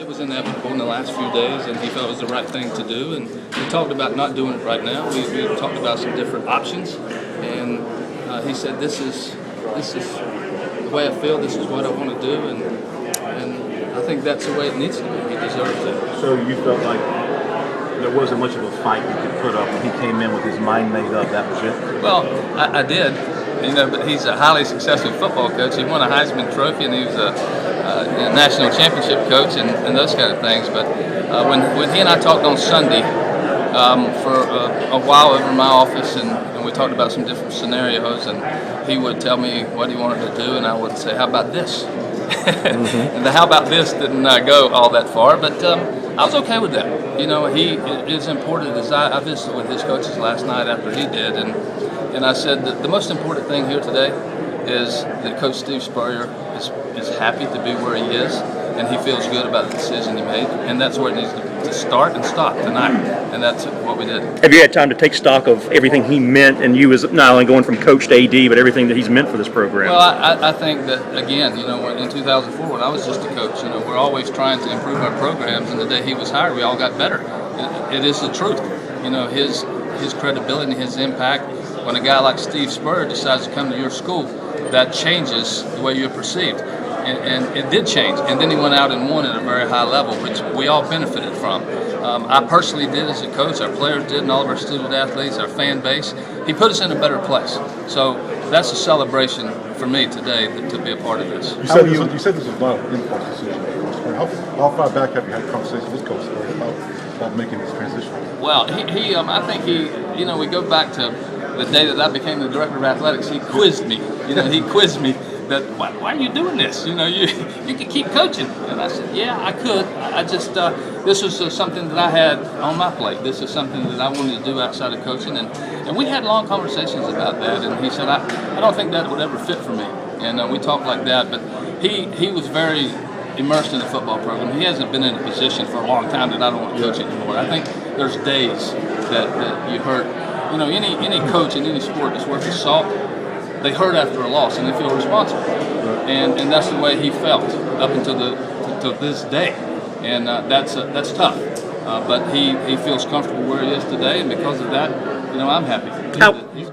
it was inevitable in the last few days, and he felt it was the right thing to do. And we talked about not doing it right now. We talked about some different options, and he said, "This is the way I feel. This is what I want to do," and I think that's the way it needs to be. He deserves it. So you felt like there wasn't much of a fight you could put up when he came in with his mind made up. That was it. Well, I did. But he's a highly successful football coach. He won a Heisman Trophy, and he was a national championship coach, and those kind of things. But when he and I talked on Sunday for a while over in my office, and we talked about some different scenarios, and he would tell me what he wanted to do, and I would say, "How about this?" And the "how about this" didn't go all that far, but I was okay with that. He is important as I visited with his coaches last night after he did, and I said that the most important thing here today is that Coach Steve Spurrier is happy to be where he is, and he feels good about the decision he made, and that's where it needs to start and stop tonight, and that's what we did. Have you had time to take stock of everything he meant, and you as not only going from coach to AD, but everything that he's meant for this program? Well, I think that, again, in 2004, when I was just a coach, we're always trying to improve our programs, and the day he was hired, we all got better. It is the truth. His credibility and his impact, when a guy like Steve Spurrier decides to come to your school, that changes the way you're perceived. And it did change. And then he went out and won at a very high level, which we all benefited from. I personally did as a coach, our players did, and all of our student athletes, our fan base. He put us in a better place. So that's a celebration for me today to be a part of this. You said this was not an impulse decision. How far back have you had conversations with Coach Spurrier about making this transition? Well, I think we go back to the day that I became the director of athletics. He quizzed me. He quizzed me that why are you doing this? You can keep coaching. And I said, yeah, I could. I just this was something that I had on my plate. This is something that I wanted to do outside of coaching, and we had long conversations about that. And he said, I don't think that would ever fit for me. And we talked like that. But he was very immersed in the football program. He hasn't been in a position for a long time that I don't want to coach anymore. I think there's days that you hurt. Any coach in any sport that's worth his salt, they hurt after a loss and they feel responsible. And that's the way he felt up until this day. And that's tough. But he feels comfortable where he is today, and because of that, I'm happy. He's